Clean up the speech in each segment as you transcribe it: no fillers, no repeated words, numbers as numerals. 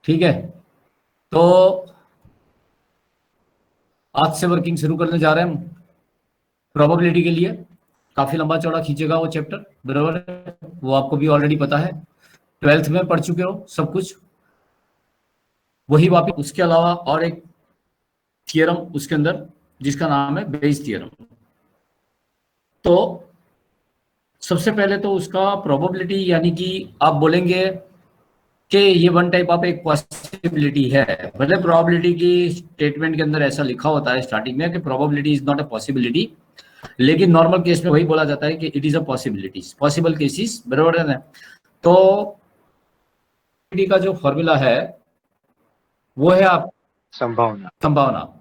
ठीक है, तो आज से वर्किंग शुरू करने जा रहे हैं हम प्रोबेबिलिटी के लिए। काफी लंबा चौड़ा खींचेगा वो चैप्टर, बराबर है, वो आपको भी ऑलरेडी पता है, 12th में पढ़ चुके हो सब कुछ। वही वापस उसके अलावा और एक थियरम उसके अंदर जिसका नाम है बेस थियरम। तो सबसे पहले तो उसका प्रोबेबिलिटी, यानी कि आप बोलेंगे कि ये वन टाइप ऑफ एक पॉसिबिलिटी है। भले प्रोबेबिलिटी की स्टेटमेंट के अंदर ऐसा लिखा होता है स्टार्टिंग में कि probability is not a possibility, लेकिन नॉर्मल केस में वही बोला जाता है कि it is a possibilities, possible cases, बराबर है ना। तो का जो फॉर्मूला है वो है आप संभावना,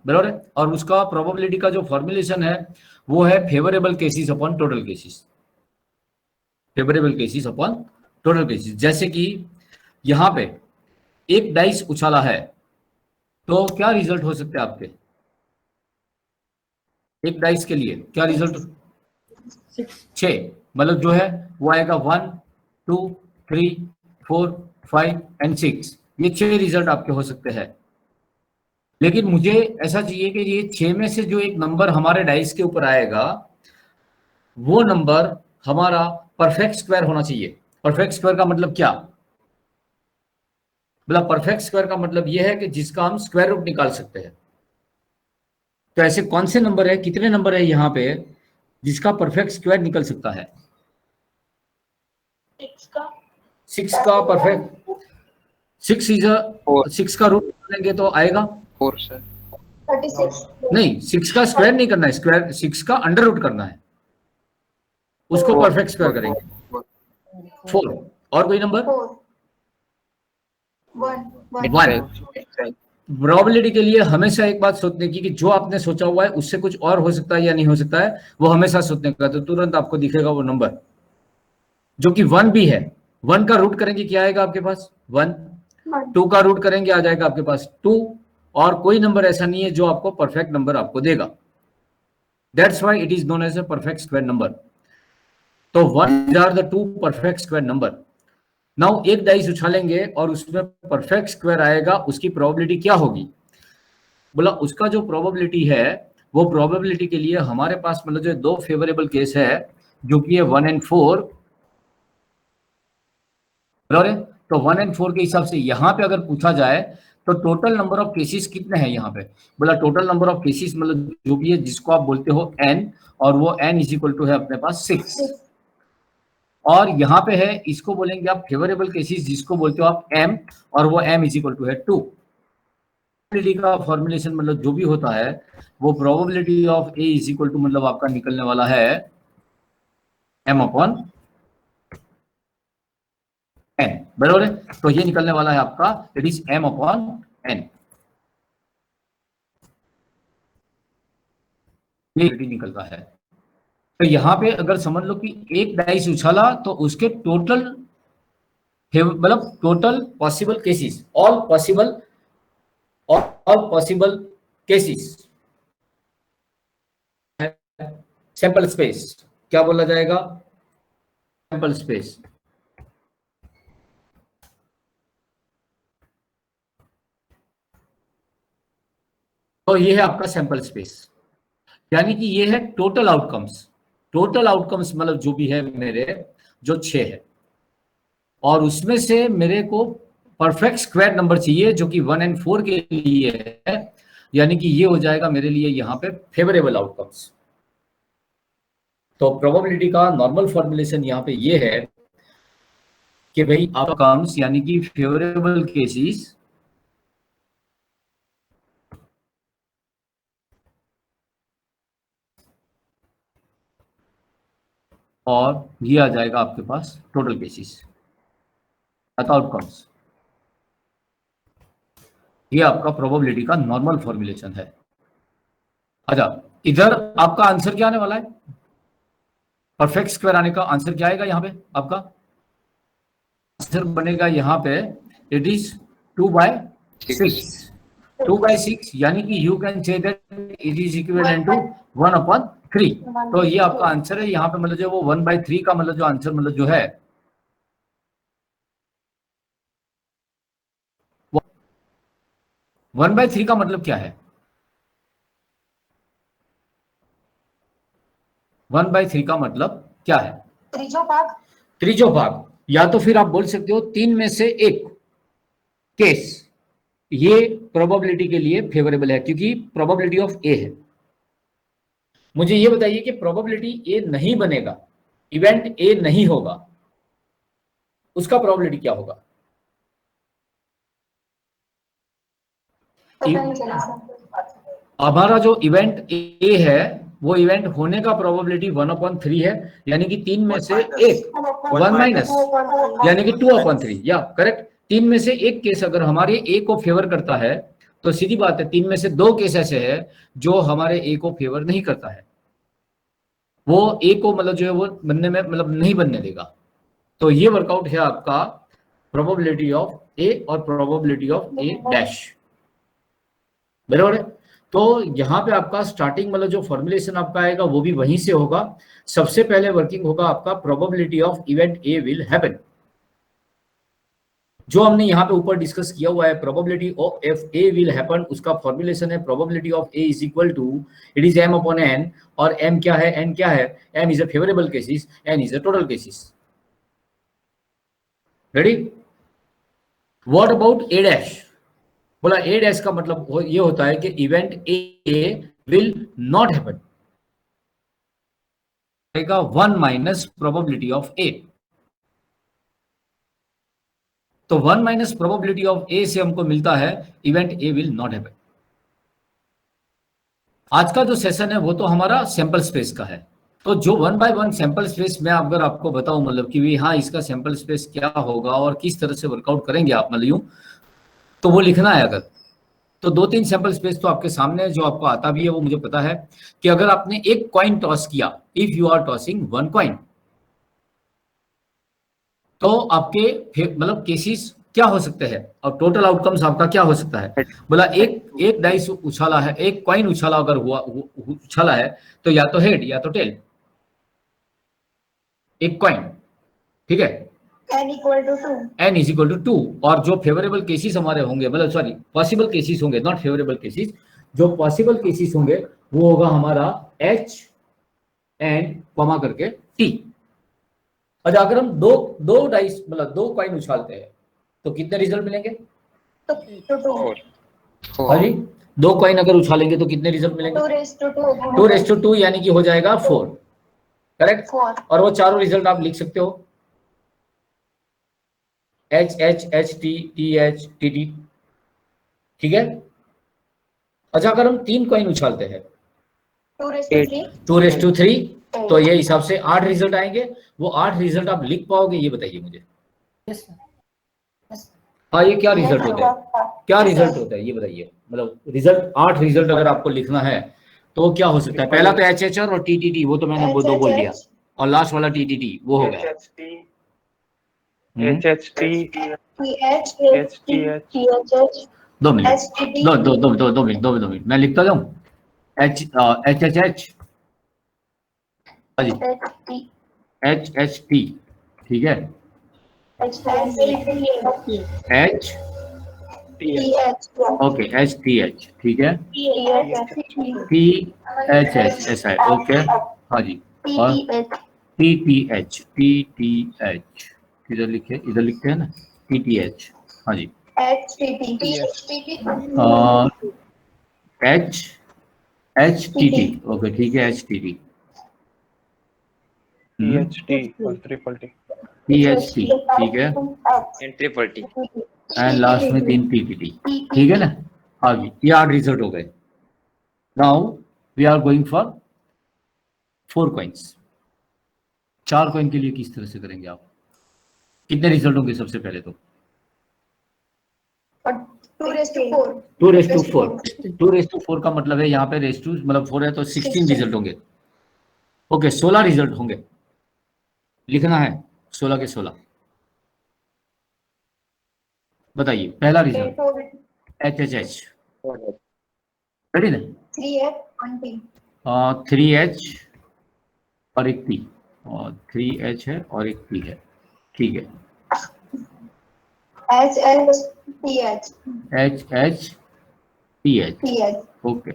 बराबर है, और उसका प्रोबेबिलिटी का जो फॉर्मुलेशन है वो है favourable cases upon total cases, favourable cases upon total cases. जैसे कि यहां पे एक डाइस उछाला है तो क्या रिजल्ट हो सकते हैं आपके, एक डाइस के लिए क्या रिजल्ट, 6, मतलब जो है वो आएगा 1 2 3 4 5 एंड 6, ये 6 रिजल्ट आपके हो सकते हैं। लेकिन मुझे ऐसा चाहिए कि ये 6 में से जो एक नंबर हमारे डाइस के ऊपर आएगा वो नंबर हमारा परफेक्ट स्क्वायर होना चाहिए। परफेक्ट स्क्वायर का मतलब क्या, मतलब परफेक्ट स्क्वायर का मतलब यह है कि जिसका हम स्क्वायर रूट निकाल सकते हैं। तो ऐसे कौन से नंबर है, कितने नंबर है यहाँ पे जिसका परफेक्ट स्क्वायर निकल सकता है? 6 का परफेक्ट, 6 का रूट निकालेंगे तो आएगा 4 सर, 36 नहीं, 6 का स्क्वायर नहीं करना है, स्क्वायर 6 का अंडर रूट करना है, उसको परफेक्ट स्क्वायर करेंगे 4। और कोई नंबर 1। प्रोबेबिलिटी के लिए हमेशा एक बात सोचने की कि जो आपने सोचा हुआ है उससे कुछ और हो सकता है या नहीं हो सकता है, वो हमेशा सोचने का, तो तुरंत आपको दिखेगा वो नंबर जो कि 1 भी है। 1 का रूट करेंगे क्या आएगा आपके पास 1, 2 का रूट करेंगे आ जाएगा आपके पास 2, और कोई नंबर ऐसा नहीं है जो आपको परफेक्ट नंबर आपको देगा। That's why it is known as a perfect square number. तो 1 or the 2 perfect square number. Now एक डाइस उछालेंगे और उसमें परफेक्ट स्क्वायर आएगा, उसकी प्रोबेबिलिटी क्या होगी, बोला उसका जो प्रोबेबिलिटी है वो प्रोबेबिलिटी के लिए हमारे पास मतलब जो 2 फेवरेबल केस है जो कि है 1 and 4, बराबर है। तो 1 and 4 के हिसाब से यहाँ पे अगर पूछा जाए तो टोटल नंबर ऑफ केसेस कितने हैं यहाँ पे, बोला टोटल नंबर ऑफ केसेस मतलब जो भी है जिसको आप बोलते हो n, और वो n इज इक्वल टू है अपने पास 6। और यहाँ पे है इसको बोलेंगे आप फेवरेबल केसेस जिसको बोलते हो आप m, और वो m इज इक्वल टू है 2। प्रोबेबिलिटी का फॉर्मुलेशन मतलब जो भी होता है वो probability of a is equal to मतलब आपका निकलने वाला है m अपॉन n, बराबर है। तो ये निकलने वाला है आपका it is m upon n, ये निकलता है। तो यहाँ पे अगर समझ लो कि एक डाइस उछाला तो उसके टोटल मतलब total possible cases, all possible cases, sample space, क्या बोला जाएगा, सैंपल स्पेस। तो ये है आपका सैंपल स्पेस, यानी कि ये है टोटल आउटकम्स। टोटल आउटकम्स मतलब जो भी है मेरे जो 6 है, और उसमें से मेरे को परफेक्ट स्क्वायर नंबर चाहिए जो कि 1 and 4 के लिए है, यानी कि ये हो जाएगा मेरे लिए यहाँ पे फेवरेबल आउटकम्स। तो प्रोबेबिलिटी का नॉर्मल फॉर्मुलेशन यहाँ पे ये है कि भाई आउटकम्स यानी कि फेवरेबल केसेस और ये आ जाएगा आपके पास टोटल केसेस आउटकम्स। ये आपका प्रोबेबिलिटी का नॉर्मल फॉर्मुलेशन है। अच्छा, इधर आपका आंसर क्या आने वाला है, परफेक्ट स्क्वायर आने का आंसर क्या आएगा यहाँ पे, आपका आंसर बनेगा यहाँ पे इट इज 2/6, 2/6, यानी कि you can say that it is equivalent to 1/3। तो ये आपका आंसर है यहाँ पे, मतलब जो वो 1/3 का मतलब जो आंसर मतलब जो है 1/3 का मतलब क्या है? 1/3 का मतलब क्या है? त्रिज्यों भाग। त्रिज्यों भाग, या तो फिर आप बोल सकते हो 3 में से 1 केस, ये प्रोबेबिलिटी के लिए फेवरेबल है क्योंकि प्रोबेबिलिटी ऑफ ए है। मुझे ये बताइए कि प्रोबेबिलिटी ए नहीं बनेगा, इवेंट ए नहीं होगा, उसका प्रोबेबिलिटी क्या होगा? पता नहीं चला सर। हमारा जो इवेंट ए है वो इवेंट होने का प्रोबेबिलिटी 1/3 है, यानी कि 3 में से 1 1 माइनस, यानी कि 2/3, या करेक्ट। 3 में से 1 केस अगर हमारे ए को फेवर करता है तो सीधी बात है 3 में से 2 केस ऐसे है जो हमारे ए को फेवर नहीं करता है, वो ए को मतलब जो है वो बनने में मतलब नहीं बनने देगा। तो ये वर्कआउट है आपका प्रोबेबिलिटी ऑफ ए और प्रोबेबिलिटी ऑफ ए डैश, बराबर है। तो यहाँ पे आपका स्टार्टिंग मतलब जो फॉर्मुलेशन आपका आएगा वो भी वहीं से होगा। सबसे पहले वर्किंग होगा आपका probability of event A will happen, जो हमने यहाँ पे ऊपर डिस्कस किया हुआ है। Probability of F A will happen, उसका फॉर्मुलेशन है probability of A is equal to it is m upon n, और m क्या है, n क्या है, m is a favourable cases, n is a total cases. Ready? What about A dash? बोला A dash का मतलब ये होता है कि event A will not happen, 1 minus probability of A. तो 1 माइनस प्रोबेबिलिटी ऑफ ए से हमको मिलता है event A will not happen. आज का जो सेशन है वो तो हमारा सैंपल स्पेस का है। तो जो 1 बाय 1 सैंपल स्पेस मैं अगर आपको बताऊं मतलब कि भी हाँ इसका सैंपल स्पेस क्या होगा और किस तरह से वर्कआउट करेंगे आप मतलब यूं, तो वो लिखना है अगर, तो 2-3 सैंपल स्पेस तो आपके सामने है जो आपको आता भी है, वो मुझे पता है कि अगर आपने एक कॉइन टॉस किया, if you are tossing 1 coin, तो आपके मतलब केसेस क्या हो सकते हैं और टोटल आउटकम्स आपका क्या हो सकता है। बोला एक डाइस उछाला है, एक कॉइन उछाला अगर हुआ उछाला है तो या तो हेड या तो टेल, एक कॉइन, ठीक है। n equal to 2, n is equal to 2, और जो फेवरेबल केसेस हमारे होंगे मतलब सॉरी पॉसिबल केसेस होंगे, नॉट फेवरेबल केसेस, जो पॉसिबल केसेस होंगे वो होगा हमारा h एंड कॉमा करके t। अच्छा अगर हम दो डाइस मतलब 2 कॉइन उछालते हैं तो कितने रिजल्ट मिलेंगे? तो 2। हाँ जी, 2 कॉइन अगर उछालेंगे तो कितने रिजल्ट मिलेंगे? 2:2 यानी कि हो जाएगा 4, करेक्ट। और वो चारों रिजल्ट आप लिख सकते हो, H H H T T H T T, ठीक है। अच्छा अगर हम 3 कॉइन उछालते हैं 2:3, तो ये हिसाब से 8 रिजल्ट आएंगे। वो 8 रिजल्ट आप लिख पाओगे ये बताइए मुझे। हाँ ये क्या रिजल्ट होता है, क्या रिजल्ट होता है ये बताइए, मतलब रिजल्ट 8 रिजल्ट अगर आपको लिखना है तो क्या हो सकता है? पहला तो एच एच आर और टी टी टी, वो तो मैंने वो 2 बोल दिया, और लास्ट वाला टी टी टी वो हो गया H H T H T H. 2 minute 2 minute 2 minute मैं लिखता जाऊं। H H H H H H T, ठीक है, H okay H T H, ठीक है, टी एच एच ऐसा है, ओके हाँ जी, और टी टी एच किधर लिखे, इधर लिखते हैं ना टी टी एच, हाँ जी, H H T T, okay ठीक है H T T, T H T और triple T, T H T, ठीक है, and triple T, and last में 3 टी टी टी, ठीक है ना। हाँ जी ये 8 रिजल्ट हो गए। Now we are going for 4 coins. 4 coin के लिए किस तरह से करेंगे आप, कितने रिजल्ट होंगे? सबसे पहले तो 2:4 का मतलब है यहाँ पे रेस टू मतलब 4 है तो 16 रिजल्ट होंगे, ओके 16 रिजल्ट होंगे, लिखना है 16 के 16। बताइए पहला result H H H, ready ना, 3H और एक P, और 3H है और एक P है, ठीक है, H H TH, TH, okay,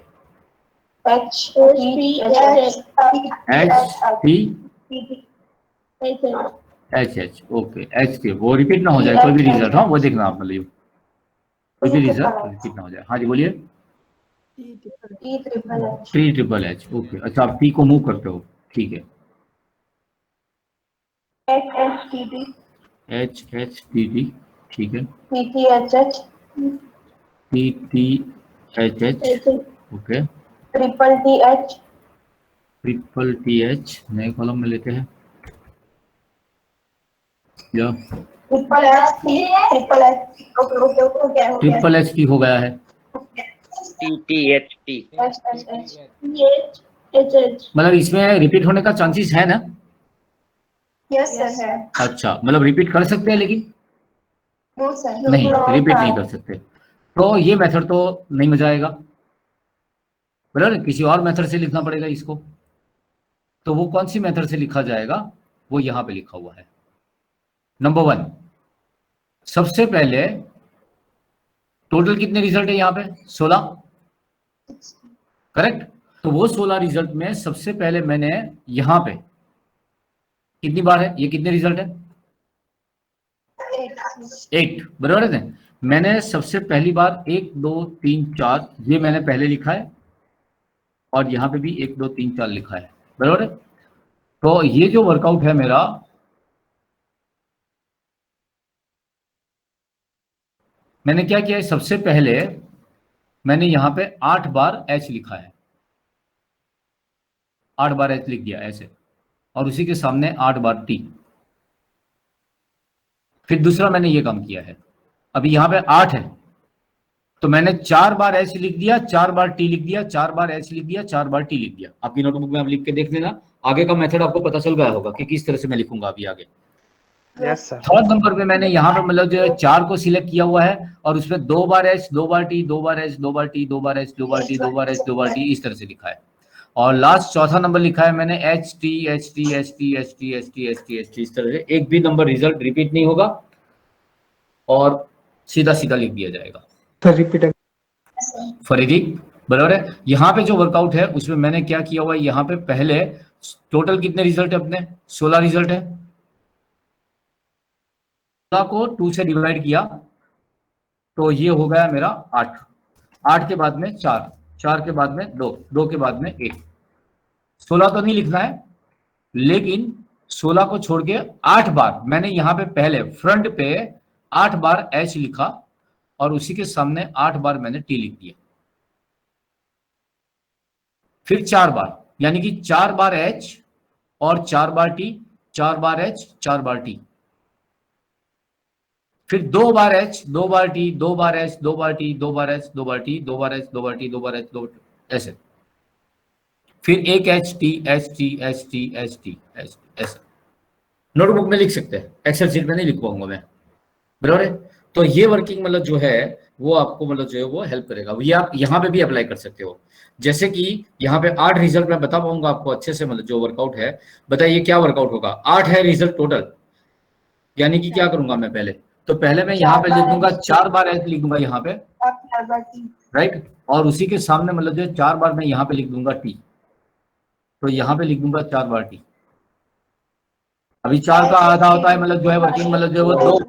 HTH, HTHH, okay, H के वो रिपीट ना हो जाए कोई भी रिजल्ट, हाँ वो देखना आप, मतलब कोई भी रिजल्ट रिपीट ना हो जाए। हाँ जी बोलिए। T-H-H, ओके, अच्छा आप T को मूव करते हो, ठीक है। HHTT, ठीक है। TTHH, TTHH, okay. TTH, triple TH नए कॉलम में लेते हैं या ट्रिपल H की हो गया है, TTHT मतलब इसमें रिपीट होने का चांसेस है ना? यस सर है। अच्छा, मतलब रिपीट कर सकते हैं लेकिन नो सर, नहीं, रिपीट नहीं कर सकते। तो ये मेथड तो नहीं मजा आएगा, बराबर, किसी और मेथड से लिखना पड़ेगा इसको। तो वो कौन सी मेथड से लिखा जाएगा, वो यहां पे लिखा हुआ है। नंबर 1, सबसे पहले टोटल कितने रिजल्ट है यहाँ पे, 16, करेक्ट। तो वो 16 रिजल्ट में सबसे पहले मैंने यहां पे कितनी बार है, ये कितने रिजल्ट है, 8, बराबर है। मैंने सबसे पहली बार 1 2 3 4 ये मैंने पहले लिखा है, और यहाँ पे भी 1 2 3 4 लिखा है, बराबर है। तो ये जो वर्कआउट है मेरा, मैंने क्या किया है, सबसे पहले मैंने यहाँ पे 8 बार H लिखा है, 8 बार H लिख दिया ऐसे, और उसी के सामने 8 बार T। फिर दूसरा मैंने ये काम किया है, अभी यहाँ पे 8 है, तो मैंने 4 बार H लिख दिया, 4 बार T लिख दिया, 4 बार H लिख दिया, 4 बार T लिख दिया। आपकी नोटबुक में आप लिख के देख लेना, आगे का मेथड आपको पता चल गया होगा कि किस तरह से मैं लिखूंगा अभी आगे। Yes sir. थर्ड नंबर पे मैंने यहाँ पे मतलब जो 4 को सिलेक्ट किया हुआ है, और उसमें 2 बार H 2 बार T 2 बार H 2 बार T 2 बार H 2 बार T 2 बार H 2 बार T इस तरह से लिखा है। और लास्ट चौथा नंबर लिखा है मैंने H T H T H T H T H T H T H T, इस तरह से एक भी नंबर रिजल्ट रिपीट नहीं होगा और सीधा सीधा लिख दिया जाएगा। सर रिपीट फरीदी, बराबर है। यहाँ पे जो वर्कआउट है उसमें मैंने क्या किया हुआ है, यहाँ पे पहले टोटल कितने रिजल्ट है अपने, 16 रिजल्ट है, 16 को 2 से डिवाइड किया तो ये हो गया मेरा 8, 8 के बाद में 4, 4 के बाद में 2, 2 के बाद में 1। 16 तो नहीं लिखना है, लेकिन 16 को छोड़ के 8 बार मैंने यहाँ पे पहले फ्रंट पे 8 बार H लिखा, और उसी के सामने 8 बार मैंने T लिख दिया। फिर 4 बार, यानी कि 4 बार H और 4 बार T, 4 बार H 4 बार T। फिर 2 बार H 2 बार T 2 बार H 2 बार T 2 बार H 2 बार T 2 बार H 2 बार T 2 बार H 2 ऐसे। फिर एक H T H T H T H T H T ऐसे। नोटबुक में लिख सकते हैं, एक्सेल शीट में नहीं लिख पाऊंगा मैं, बराबर है। तो ये वर्किंग मतलब जो है वो आपको मतलब जो है वो हेल्प करेगा। ये आप यहाँ पे भी अप्लाई कर सकते हो, जैसे कि यहाँ पे 8 रिजल्ट मैं बता पाऊंगा आपको अच्छे से, मतलब जो वर्कआउट है। बताइए क्या वर्कआउट होगा, 8 है रिजल्ट टोटल, यानी कि क्या करूंगा मैं पहले, तो पहले मैं यहाँ पे लिख दूंगा 4 बार H लिख दूंगा यहाँ पे, राइट, और उसी के सामने मतलब जो 4 बार मैं यहाँ पे लिख दूंगा T, तो यहाँ पे लिख दूंगा 4 बार T। अभी 4 का आधा होता है मतलब जो है वर्किंग, मतलब जो है वो 2,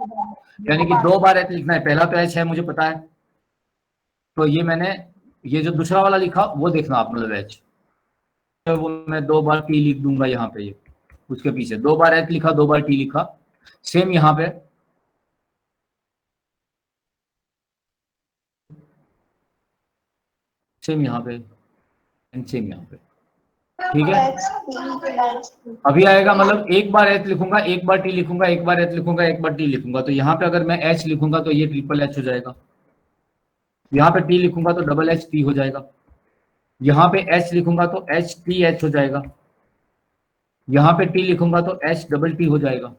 यानी कि 2 बार H लिखना है, पहला तो H है मुझे पता है, तो ये मैंने ये जो दूसरा वाला लिखा वो देखना आप, मतलब H तो वो मैं 2 बार T लिख दूंगा यहाँ पे, ये उसके पीछे 2 बार H लिखा 2 बार T लिखा, सेम यहाँ पे सेम यहाँ पे एंड सेम यहाँ पे, ठीक है। अभी आएगा मतलब एक बार H लिखूंगा, एक बार T लिखूंगा, एक बार H लिखूंगा, एक बार T लिखूंगा, तो यहाँ पे अगर मैं H लिखूंगा तो ये ट्रिपल H हो जाएगा, यहाँ पे T लिखूंगा तो डबल H T हो जाएगा, यहाँ पे H लिखूंगा तो H T H हो जाएगा, यहाँ पे T लिखूंगा तो H डबल T हो जाएगा,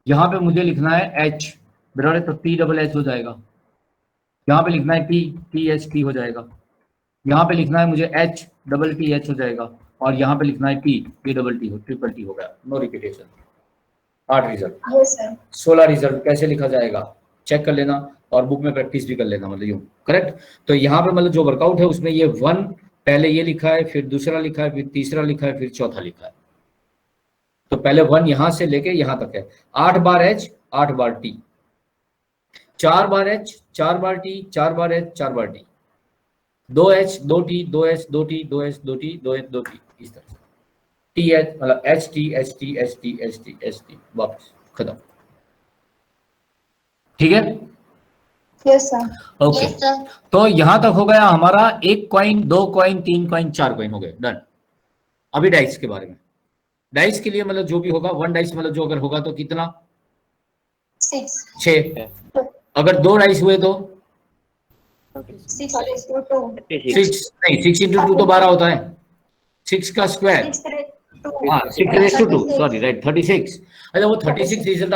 यहाँ पे मुझे लिखना है H, बराबर है, तो T डबल H हो जाएगा, यहाँ पे लिखना है T T H T हो जाएगा, यहाँ पे लिखना है मुझे H डबल T H हो जाएगा, और यहाँ पे लिखना है T T डबल T हो, ट्रिपल T हो गया, नो रिपीटेशन। 8 रिजल्ट, 16 रिजल्ट कैसे लिखा जाएगा चेक कर लेना, और बुक में प्रैक्टिस भी कर लेना, मतलब यूं, करेक्ट। तो यहाँ पे मतलब जो वर्कआउट है उसमें ये 1 पहले ये लिखा है, फिर दूसरा लिखा है, फिर तीसरा लिखा है, फिर चौथा लिखा है। तो पहले 1 यहां से लेके यहां तक है, 8 बार H 8 बार T, 4 बार H 4 बार T 4 बार H 4 बार T, 2 H 2 T 2 H 2 T 2 H 2 T 2 H 2 T, इस तरह से T H मतलब H T H T H T H T H T, वापस खत्म। ठीक है, Yes, sir. ओके। तो यहां तक हो गया हमारा 1 कॉइन 2 कॉइन 3 कॉइन 4 कॉइन हो गए, डन। अभी डाइस के बारे में, डाइस के लिए मतलब जो भी होगा 1 डाइस मतलब जो अगर होगा तो कितना, 6. 6। अगर 2 डाइस हुए तो 6 raised to 2. 6 नहीं, 6 इंटू 2 तो 12 होता है, 6 का स्क्वायर, 6 raised to 2. हाँ 6 रेज टू 2, सॉरी राइट 36। अच्छा वो 36 रिजल्ट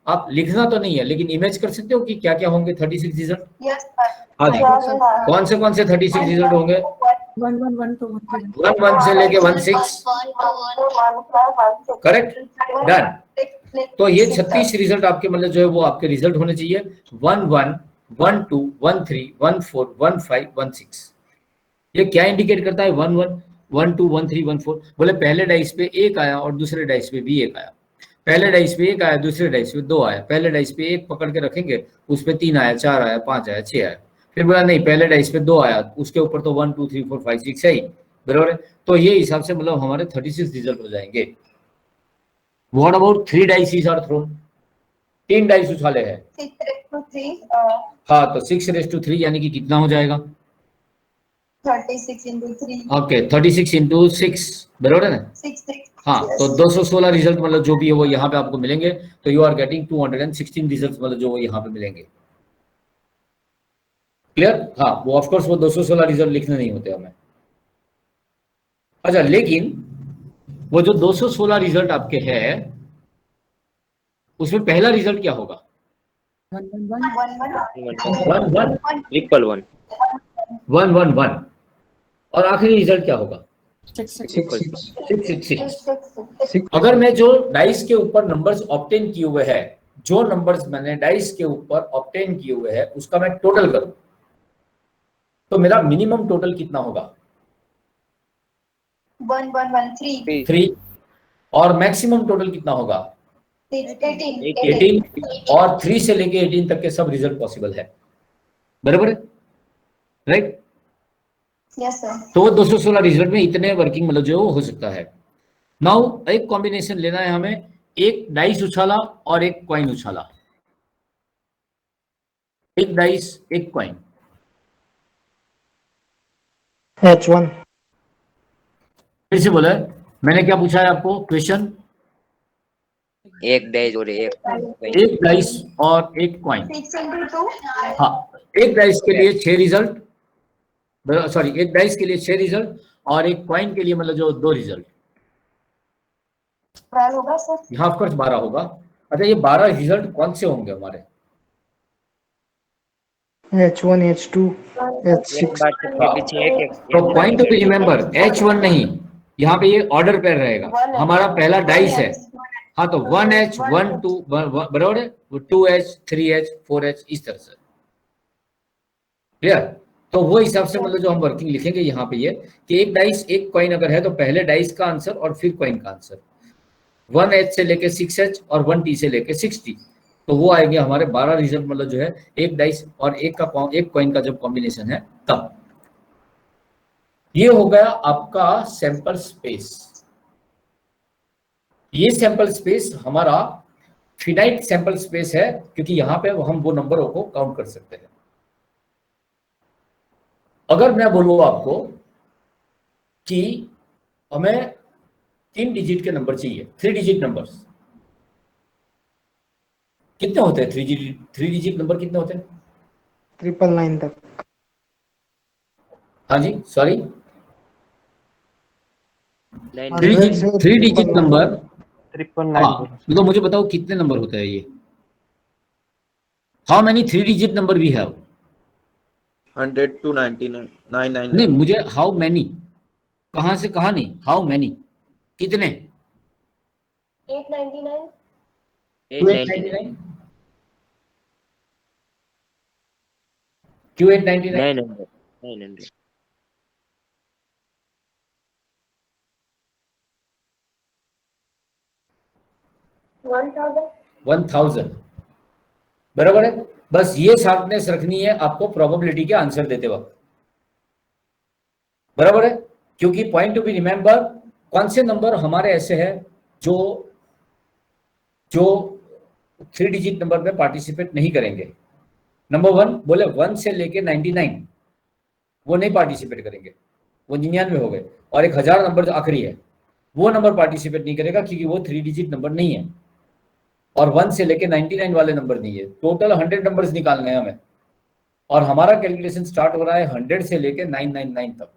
आप लिखना तो नहीं है, लेकिन इमेज कर सकते हो कि क्या क्या होंगे 36 रिजल्ट। Yes, sir. हाँ जी, Yes, sir. कौन से 36 रिजल्ट होंगे, 1 1 1 2 1 1 1 से लेके 1 6, करेक्ट, डन। तो ये 36 रिजल्ट आपके मतलब जो है वो आपके रिजल्ट होने चाहिए, 1 1 1 2 1 3 1 4 1 5 1 6। ये क्या इंडिकेट करता है, 1 1 1 2 1 3 1 4, बोले पहले डाइस पे 1 आया और दूसरे डाइस पे भी 1 आया, पहले डाइस पे 1 आया दूसरे डाइस पे 2 आया, पहले डाइस पे 1 पकड़ के रखेंगे उस पे 3 आया 4 आया 5 आया 6 आया, फिर बोला नहीं पहले डाइस पे 2 आया उसके ऊपर तो 1 2 3 4 5 6 है ही, बराबर है। तो ये हिसाब से मतलब हमारे 36 रिजल्ट हो जाएंगे। What about 3 dice are thrown, 3 dice उछाले हैं, 6 raised to 3. हाँ तो 6 रेज टू 3 यानी कि कितना हो जाएगा, 36 into 3. ओके 36 इंटू 6, बराबर है ना। 6 6. हाँ तो 216 रिजल्ट मतलब जो भी है वो यहाँ पे आपको मिलेंगे, तो यू आर गेटिंग 216 रिजल्ट मतलब जो वो यहाँ पे मिलेंगे, क्लियर। हाँ वो ऑफ कोर्स वो 216 रिजल्ट लिखने नहीं होते हमें। अच्छा लेकिन वो जो 216 रिजल्ट आपके है उसमें पहला रिजल्ट क्या होगा, 1 1 1 1 1 1 1 ट्रिपल 1 1 1 1, और आखिरी रिजल्ट क्या होगा, 6 6 6 6 6। 6. अगर मैं जो डाइस के ऊपर नंबर्स ऑब्टेन किए हुए हैं, जो नंबर्स मैंने डाइस के ऊपर ऑब्टेन किए हुए हैं उसका मैं टोटल करूं तो मेरा मिनिमम टोटल कितना होगा, 1 1 1 3. 3, और मैक्सिमम टोटल कितना होगा, 18. 18, और 3 से लेके 18 तक के सब रिजल्ट पॉसिबल है, बराबर है, राइट। Yes, sir. तो 216 रिजल्ट में इतने वर्किंग मतलब जो हो सकता है। नाउ एक कॉम्बिनेशन लेना है हमें, एक डाइस उछाला और एक कॉइन उछाला, एक डाइस एक कॉइन, H1 फिर से बोला मैंने क्या पूछा है आपको क्वेश्चन, एक डाइस और एक एक डाइस और एक कॉइन, 6 into 2. हाँ एक डाइस के लिए 6 रिजल्ट, सॉरी एक डाइस के लिए 6 रिजल्ट और एक कॉइन के लिए मतलब जो 2 रिजल्ट, 12 होगा सर. यहाँ ऑफ कोर्स 12 होगा। अच्छा ये 12 रिजल्ट कौन से होंगे हमारे, H1 H2 एक H6 बार के पीछे एक तो पॉइंट टू रिमेंबर H1 नहीं, यहाँ पे ये ऑर्डर पेयर रहेगा, हमारा पहला डाइस है, हाँ तो 1H 1 2 बराबर है, 2H 3H 4H इस तरह से, क्लियर। तो वो हिसाब से मतलब जो हम वर्किंग लिखेंगे यहाँ पे ये कि एक डाइस एक कॉइन अगर है तो पहले डाइस का आंसर और फिर कॉइन का आंसर, 1H से लेके 6H और 1T से लेके 6T, तो वो आएंगे हमारे 12 रिजल्ट मतलब जो है एक डाइस और एक कॉइन का जब कॉम्बिनेशन है तब। ये हो गया आपका सैंपल स्पेस। ये सैंपल स्पेस हमारा फिनाइट सैंपल स्पेस है क्योंकि यहां पे हम वो नंबरों को काउंट कर सकते हैं। अगर मैं बोलूं आपको कि हमें 3 डिजिट के नंबर चाहिए, 3 डिजिट नंबर्स कितने होते हैं, 3 डिजिट नंबर कितने होते हैं, 999 तक। हाँ जी सॉरी, 100 3 डिजिट नंबर, 999 हाँ तो मुझे बताओ कितने नंबर होते हैं ये, how many 3 digit number we have, 100 to 99 999 नहीं मुझे हाउ मैनी, कहां से कहां नहीं, हाउ मैनी कितने, 899. 899 299, Q8 99 900 900 1000 बराबर है। बस ये शार्पनेस रखनी है आपको प्रोबेबिलिटी के आंसर देते वक्त, बराबर है। क्योंकि पॉइंट टू बी रिमेंबर, कौन से नंबर हमारे ऐसे हैं जो जो 3 डिजिट नंबर में पार्टिसिपेट नहीं करेंगे। नंबर 1 बोले 1 से लेके 99 वो नहीं पार्टिसिपेट करेंगे, वो 99 हो गए। और 1000 नंबर जो आखिरी है वो नंबर पार्टिसिपेट नहीं करेगा क्योंकि वो 3 डिजिट नंबर नहीं है। और 1 से लेके 99 वाले नंबर नहीं है। टोटल 100 नंबर्स निकालने हैं हमें, और हमारा कैलकुलेशन स्टार्ट हो रहा है 100 से लेके 999 तक।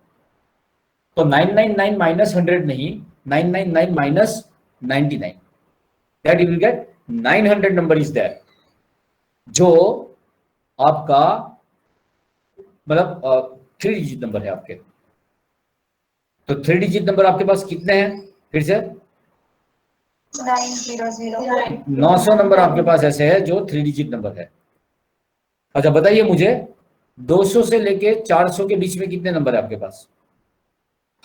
तो 999 माइनस 100 नहीं, 999 minus 99, that you will get 900 number is that, जो आपका मतलब 3 डिजिट नंबर है आपके। तो 3 डिजिट नंबर आपके पास कितने हैं? फिर से 900 900 नंबर आपके पास ऐसे है जो 3 डिजिट नंबर है। अच्छा बताइए मुझे, 200 से लेके 400 के बीच में कितने नंबर है आपके पास?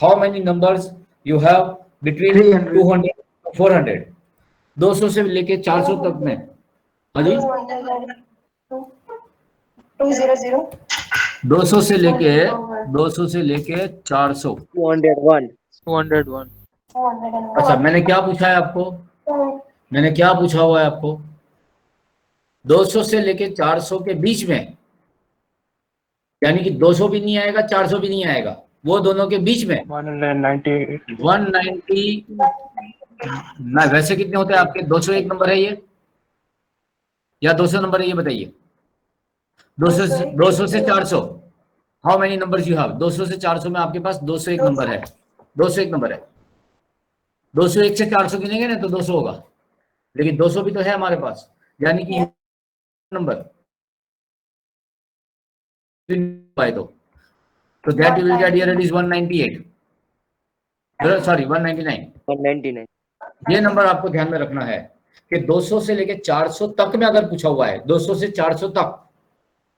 How many numbers you have between 300 200 400? 200 से लेके 400 तक में, हाँ जी, 200 200 से लेके 400। 201 201 अच्छा मैंने क्या पूछा है आपको? मैंने क्या पूछा हुआ है आपको? 200 से लेके 400 के बीच में, यानी कि 200 भी नहीं आएगा 400 भी नहीं आएगा, वो दोनों के बीच में 198 190 ना। वैसे कितने होते हैं आपके? 201 नंबर है ये या 200 नंबर है ये बताइए? 200 से 400, how many numbers you have? 200 से 400 में आपके पास 201 नंबर है। 201 नंबर है। 201 से 400 गिनेंगे ना तो 200 होगा, लेकिन 200 भी तो है हमारे पास, यानी कि नंबर तो that you will get here, it is 198, sorry 199। 199 ये नंबर आपको ध्यान में रखना है कि 200 से लेके 400 तक में अगर पूछा हुआ है, 200 से 400 तक,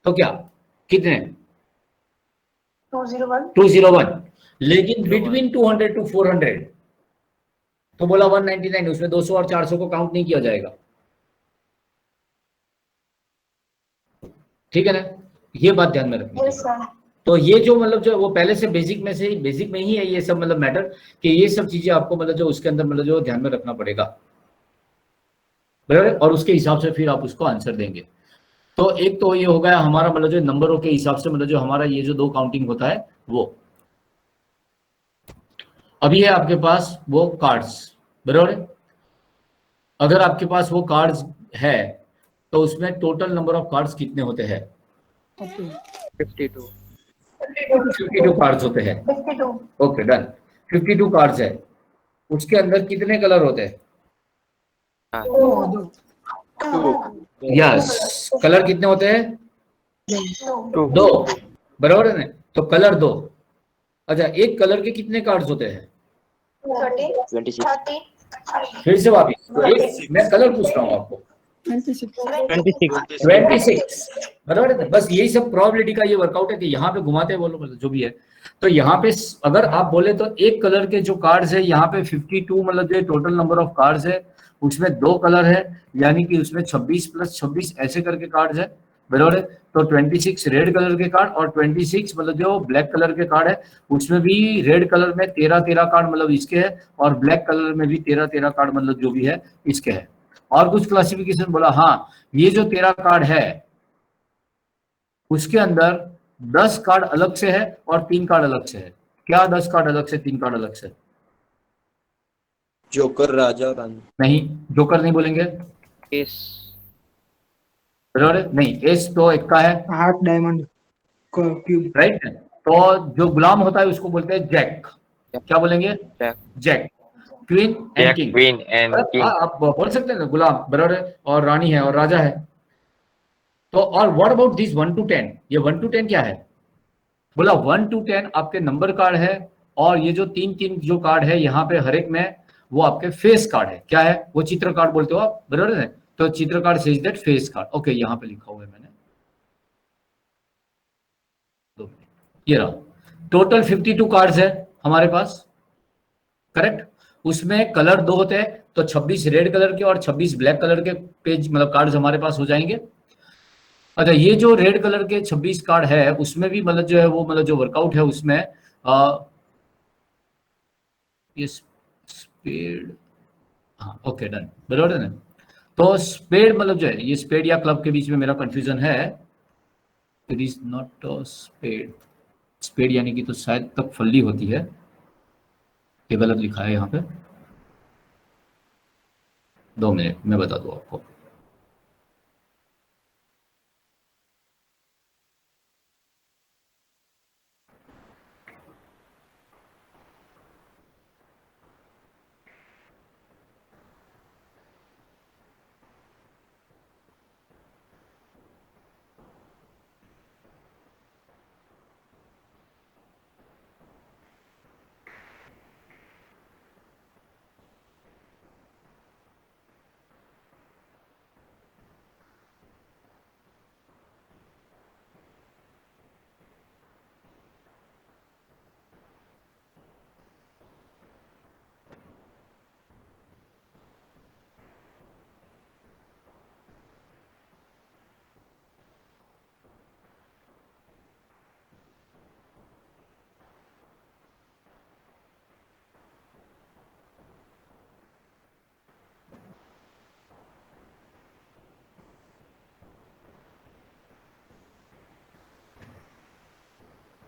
तो क्या कितने? 201। लेकिन बिटवीन 200 टू 400 तो बोला 199, उसमें 200 और 400 को काउंट नहीं किया जाएगा, ठीक है ना? ये बात ध्यान में रखनी है। तो ये जो मतलब जो वो पहले से बेसिक में ही है ये सब मतलब मैटर, कि ये सब चीजें आपको मतलब जो उसके अंदर मतलब जो ध्यान में रखना पड़ेगा, बराबर? और उसके हिसाब से फिर आप उसको आंसर देंगे। तो एक तो ये हो गया हमारा मतलब जो नंबरों के हिसाब से मतलब जो हमारा ये जो 2 काउंटिंग होता है वो। अभी है आपके पास वो कार्ड्स, बराबर है? अगर आपके पास वो कार्ड्स है तो उसमें टोटल नंबर ऑफ कार्ड्स कितने होते हैं? 52 52 कार्ड्स होते हैं। 52 ओके डन। 52 कार्ड्स है, उसके अंदर कितने कलर होते हैं? यस, कलर कितने होते हैं? 2, बराबर है ना? तो कलर 2। अच्छा एक कलर के कितने कार्ड्स होते हैं? 26 फिर से वापिस, तो एक मैं कलर पूछ रहा हूँ आपको। 26 बराबर है? बस यही सब प्रोबेबिलिटी का ये वर्कआउट है कि यहाँ पे घुमाते बोलो मतलब जो भी है। तो यहाँ पे अगर आप बोले तो एक कलर के जो कार्ड्स है यहाँ पे 52 मतलब जो टोटल नंबर ऑफ कार्ड्स है, उसमें 2 कलर है, यानी कि उसमें 26 + 26 ऐसे करके कार्ड्स है, बराबर है? तो 26 रेड कलर के कार्ड और 26 मतलब जो ब्लैक कलर के कार्ड है, उसमें भी रेड कलर में 13 कार्ड मतलब इसके है, और ब्लैक कलर में भी 13 कार्ड मतलब जो भी है इसके है। और कुछ क्लासिफिकेशन बोला, हाँ ये जो 13 कार्ड है उसके अंदर 10 कार्ड अलग से है और 3 कार्ड अलग से है। क्या 10 कार्ड अलग से 3 कार्ड अलग से? जोकर, राजा, रानी। नहीं, जोकर नहीं बोलेंगे, एस बराबर है? नहीं, एस तो एक का है, हार्ट, डायमंड, क्यूब। राइट। तो जो गुलाम होता है उसको बोलते हैं जैक। क्या बोलेंगे? Jack. Queen and king. Queen and king. आप बोल सकते हैं ना गुलाम, बराबर है, और रानी है और राजा है। तो और व्हाट अबाउट दिस 1 to 10? ये 1 to 10 क्या है? बोला 1 to 10 आपके नंबर कार्ड है, और ये जो 3 जो कार्ड है यहाँ पे हर एक में वो आपके फेस कार्ड है। क्या है वो? चित्र कार्ड बोलते हो आप, बराबर है? तो चित्र card says that face card. Okay यहाँ पे लिखा हुआ है मैंने, ये रहा, टोटल 52 कार्ड्स है हमारे पास, करेक्ट। उसमें कलर 2 होते हैं, तो 26 रेड कलर के और 26 ब्लैक कलर के पेज मतलब कार्ड्स हमारे पास हो जाएंगे। अच्छा, ये जो रेड कलर के 26 कार्ड है उसमें भी मतलब जो है वो मतलब जो वर्कआउट है उसमें ये स्पेड, हाँ ओके डन, बराबर है ना। तो स्पेड मतलब जो है ये स्पेड या क्लब के बीच में मेरा कंफ्यूजन है, it is not spade, spade यानी कि तो शायद तक फल्ली होती है, ये गलत लिखा है यहाँ पे, 2 मिनट मैं बता दूँ आपको।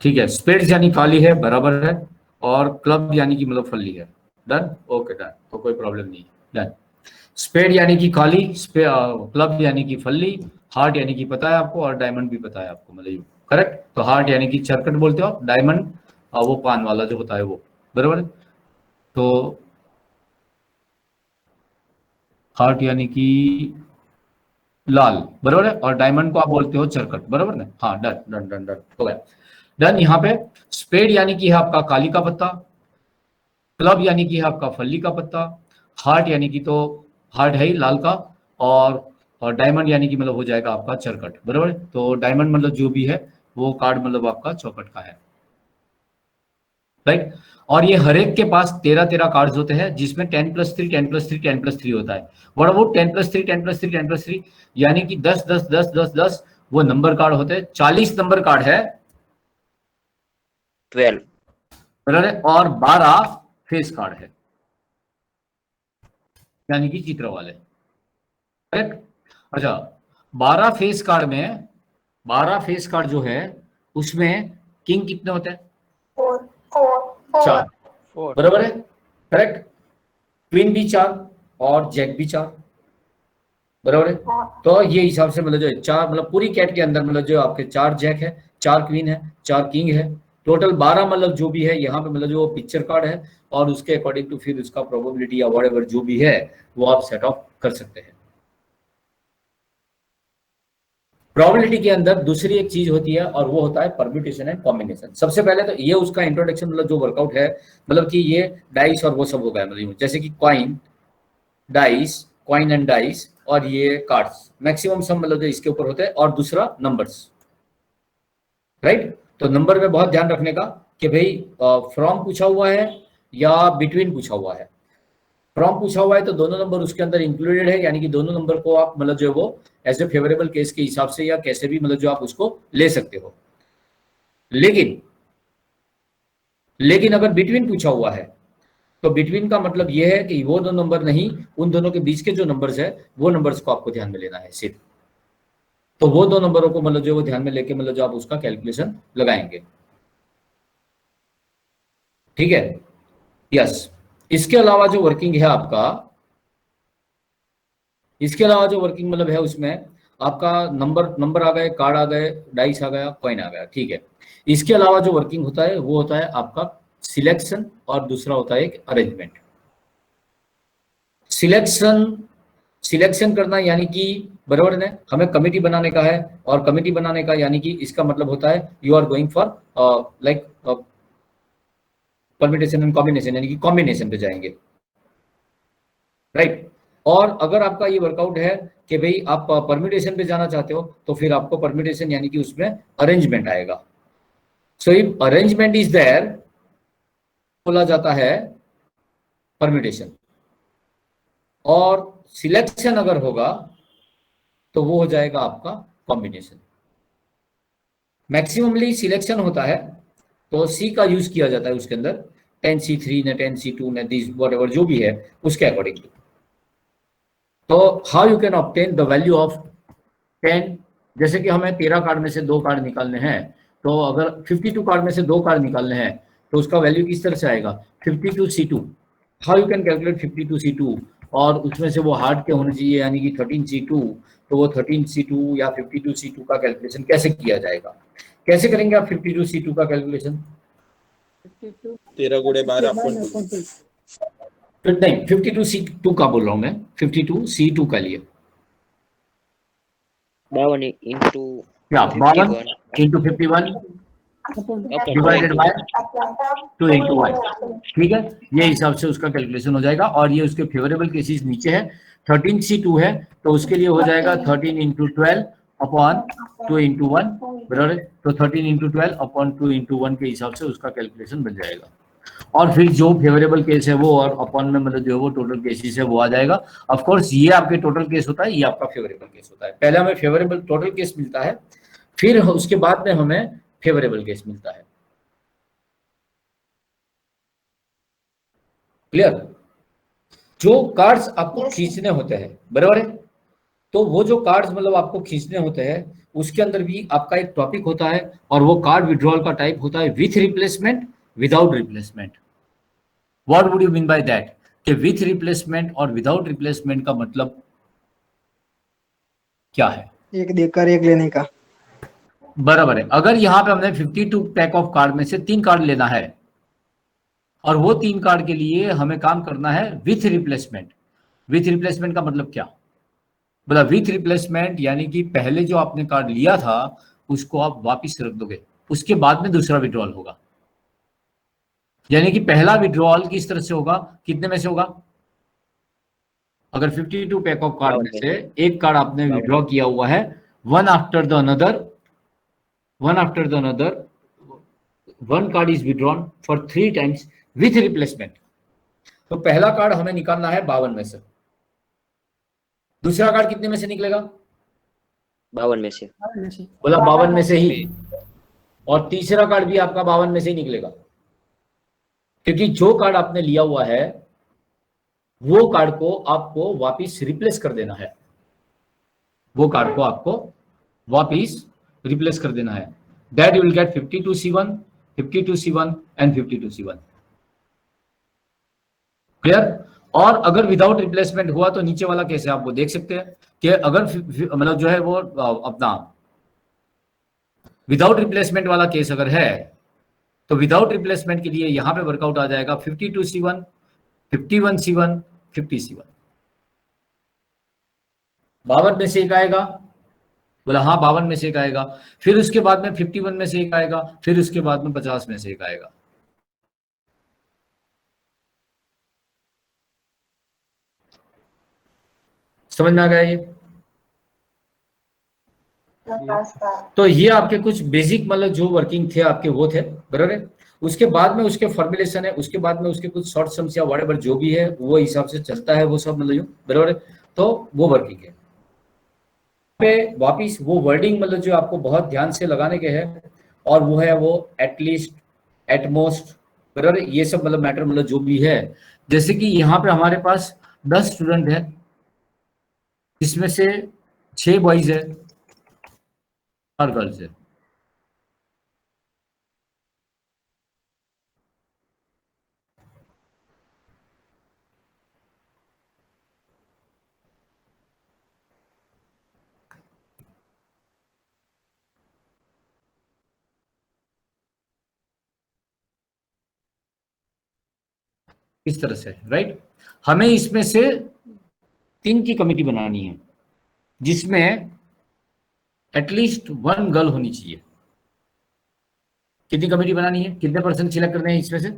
ठीक है, स्पेड्स यानी काली है, बराबर है, और क्लब यानी कि मतलब फल्ली है, डन, ओके डन, तो कोई प्रॉब्लम नहीं है, डन। स्पेड यानी कि काली, क्लब यानी कि फल्ली, हार्ट यानी कि पता है आपको, और डायमंड भी पता है आपको, मतलब करेक्ट। तो हार्ट यानी कि चरकट बोलते हो आप, डायमंड वो पान वाला जो होता है वो, बराबर है। तो हार्ट यानी कि लाल, बराबर है, और डायमंड को आप बोलते हो चरकट, बराबर ना, हाँ डन डन डन डन हो गया, डन। यहाँ पे स्पेड यानी कि है आपका काली का पत्ता, क्लब यानी कि है आपका फल्ली का पत्ता, हार्ट यानी कि तो हार्ट है ही लाल का, और डायमंड यानी कि मतलब हो जाएगा आपका चरकट, बराबर। तो डायमंड मतलब जो भी है वो कार्ड मतलब आपका चौकट का है, राइट। और ये हर एक के पास 13 कार्ड्स होते हैं, जिसमें 10+3 10+3 10+3 होता है। और वो 10+3 10+3 10+3 यानी कि 10 10 10 10 10 वो नंबर कार्ड होते हैं। 40 नंबर कार्ड है, 12 बराबर है, और 12 फेस कार्ड है, यानी कि चित्र वाले, करेक्ट। अच्छा, 12 फेस कार्ड में 12 फेस कार्ड जो है उसमें किंग कितने होते हैं? 4 4, 4 बराबर है, करेक्ट। क्वीन भी 4 और जैक भी 4, बराबर है। तो ये हिसाब से मतलब जो है 4 मतलब पूरी कैट के अंदर मतलब जो आपके 4 जैक है, 4 क्वीन है, 4 किंग है, टोटल 12 मतलब जो भी है यहाँ पे मतलब जो पिक्चर कार्ड है, और उसके अकॉर्डिंग टू फिर उसका प्रोबेबिलिटी या व्हाटएवर जो भी है वो आप सेट ऑफ कर सकते हैं। प्रोबेबिलिटी के अंदर दूसरी एक चीज होती है और वो होता है परम्यूटेशन एंड कॉम्बिनेशन। सबसे पहले तो ये उसका इंट्रोडक्शन मतलब जो वर्कआउट है, मतलब कि ये डाइस और वो सब हो गया, मतलब जैसे कि coin dice, coin and dice, और ये कार्ड्स मैक्सिमम सब मतलब जो इसके ऊपर होते हैं, और दूसरा नंबर्स, राइट। तो नंबर में बहुत ध्यान रखने का कि भाई फ्रॉम पूछा हुआ है या बिटवीन पूछा हुआ है। फ्रॉम पूछा हुआ है तो दोनों नंबर उसके अंदर इंक्लूडेड है, यानी कि दोनों नंबर को आप मतलब जो है वो एज ए फेवरेबल केस के हिसाब से या कैसे भी मतलब जो आप उसको ले सकते हो। लेकिन अगर बिटवीन पूछा हुआ है तो बिटवीन का मतलब ये है कि वो दो नंबर नहीं, उन दोनों के बीच के जो नंबर्स है वो नंबर्स को आपको ध्यान में लेना है सिर्फ। तो वो दो नंबरों को मतलब जो वो ध्यान में लेके मतलब जो आप उसका कैलकुलेशन लगाएंगे, ठीक है, यस। इसके अलावा जो वर्किंग है आपका, इसके अलावा जो वर्किंग मतलब है उसमें आपका नंबर आ गए, कार्ड आ गए, डाइस आ गया, कॉइन आ गया, ठीक है। इसके अलावा जो वर्किंग होता है वो होता है आपका सिलेक्शन, और दूसरा होता है एक अरेंजमेंट। सिलेक्शन करना यानी कि बराबर है, हमें कमिटी बनाने का है, और कमिटी बनाने का यानी कि इसका मतलब होता है you are going for like permutation and combination, यानी कि कॉम्बिनेशन पे जाएंगे, राइट। और अगर आपका ये वर्कआउट है कि भाई आप परम्यूटेशन पे जाना चाहते हो तो फिर आपको परम्यूटेशन यानी कि उसमें अरेंजमेंट आएगा, so if arrangement is there बोला जाता है परम्यूटेशन, और सिलेक्शन अगर होगा तो वो हो जाएगा आपका कॉम्बिनेशन। मैक्सिममली सिलेक्शन होता है तो सी का यूज किया जाता है उसके अंदर, 10C3 ने 10C2 ने दिस व्हाटएवर जो भी है उसके अकॉर्डिंग। तो how you can obtain the value of 10, जैसे कि हमें 13 कार्ड में से 2 कार्ड निकालने हैं, तो अगर 52 कार्ड में से 2 कार्ड निकालने हैं तो उसका वैल्यू किस तरह से आएगा 52C2। How you can calculate 52C2, और उसमें से वो हार्ड के होने चाहिए यानी कि 13C2, तो वो 13C2 या 52C2 का कैलकुलेशन कैसे किया जाएगा, कैसे करेंगे आप 52C2 का कैलकुलेशन? 13 गुणे 12 अपन नहीं, 52C2 का बोल रहा हूँ मैं, 52C2 का लिए 52 into क्या 52 into 51 डिवाइडेड बाय 2 into 1, ठीक है, ये हिसाब से उसका कैलकुलेशन हो जाएगा। और ये उसके फेवरेबल केसेस नीचे है, 13C2 है तो उसके लिए हो जाएगा 13 into 12 अपॉन 2 into 1, बराबर है, तो 13 into 12 अपॉन 2 into 1 के हिसाब से उसका कैलकुलेशन बन जाएगा। और फिर जो फेवरेबल केस है वो और अपॉन में मतलब जो है वो टोटल केसेस है वो आ जाएगा। ऑफ कोर्स ये आपके टोटल केस होता है, ये आपका फेवरेबल केस होता है। पहले हमें फेवरेबल टोटल केस मिलता है, फिर उसके बाद में हमें फेवरेबल केस मिलता है। क्लियर? जो कार्ड्स आपको खींचने होते हैं, बराबर है, तो वो जो कार्ड्स मतलब आपको खींचने होते हैं उसके अंदर भी आपका एक टॉपिक होता है, और वो कार्ड विड्रॉल का टाइप होता है with replacement, without replacement. What would you mean by that कि विथ रिप्लेसमेंट और विदाउट रिप्लेसमेंट का मतलब क्या है? एक देकर एक लेने का। बराबर है। अगर यहाँ पे हमने 52 पैक ऑफ कार्ड में से 3 कार्ड लेना है और वो 3 कार्ड के लिए हमें काम करना है विथ रिप्लेसमेंट। विथ रिप्लेसमेंट का मतलब क्या? मतलब विथ रिप्लेसमेंट यानी कि पहले जो आपने कार्ड लिया था उसको आप वापिस रख दोगे, उसके बाद में दूसरा विड्रॉल होगा। यानी कि पहला विड्रॉल किस तरह से होगा, कितने में से होगा? अगर 52 पैक ऑफ कार्ड में से एक कार्ड आपने विड्रॉ किया हुआ है, one after the another, one card is withdrawn for 3 times with replacement. तो पहला कार्ड हमें निकालना है 52 में से, दूसरा कार्ड कितने में से निकलेगा? 52 में से। बोला 52 में से ही, और तीसरा कार्ड भी आपका 52 में से ही निकलेगा, क्योंकि जो कार्ड आपने लिया हुआ है वो कार्ड को आपको वापिस रिप्लेस कर देना है, वो कार्ड को आपको वापिस रिप्लेस कर देना है। That you will get 52C1, 52C1 and 52C1। Clear? और अगर विदाउट रिप्लेसमेंट हुआ तो नीचे वाला कैसे आप वो देख सकते हैं कि अगर मतलब जो है वो अपना विदाउट रिप्लेसमेंट वाला केस अगर है तो विदाउट रिप्लेसमेंट के लिए यहां पे वर्कआउट आ जाएगा 52C1, 51C1, 50C1। 52 में से एक आएगा, बोला हाँ 52 में से एक आएगा, फिर उसके बाद में 51 में से एक आएगा, फिर उसके बाद में 50 में से एक आएगा। समझ में आ गया ये? तो ये आपके कुछ बेसिक मतलब जो वर्किंग थे आपके वो थे, बराबर है। उसके बाद में उसके फॉर्मुलेशन है, उसके बाद में उसके कुछ शॉर्ट सम्स या व्हाटएवर जो भी है वो हिसाब से चलता है वो सब, मतलब बराबर है। तो वो वर्किंग है पे वापिस वो वर्डिंग मतलब जो आपको बहुत ध्यान से लगाने के हैं, और वो है वो एटलीस्ट, एटमोस्ट, बराबर, ये सब मतलब मैटर मतलब जो भी है। जैसे कि यहाँ पे हमारे पास 10 स्टूडेंट है, इसमें से 6 बॉयज है और गर्ल्स है। इस तरह से, राइट। हमें इसमें से 3 की कमिटी बनानी है जिसमें एटलीस्ट 1 गर्ल होनी चाहिए। कितनी कमिटी बनानी है, कितने परसेंट सिलेक्ट करने हैं इसमें से?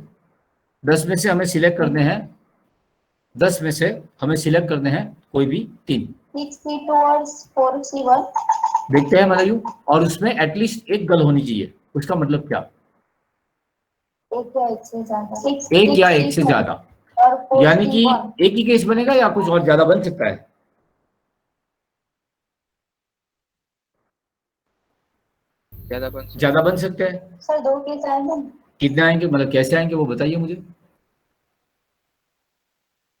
10 में से हमें सिलेक्ट करने हैं, 10 में से हमें सिलेक्ट करने हैं कोई भी 3। 6C2 और 4C1 देखते हैं मलायू, और उसमें एटलीस्ट 1 गर्ल होनी चाहिए। उसका मतलब क्या? एक या एक से ज्यादा एक या एक से ज्यादा, और यानी कि एक ही केस बनेगा या कुछ और ज्यादा बन सकता है? ज्यादा बन सकते हैं। सर 2 केस आएंगे। कितने आएंगे, मतलब कैसे आएंगे वो बताइए मुझे।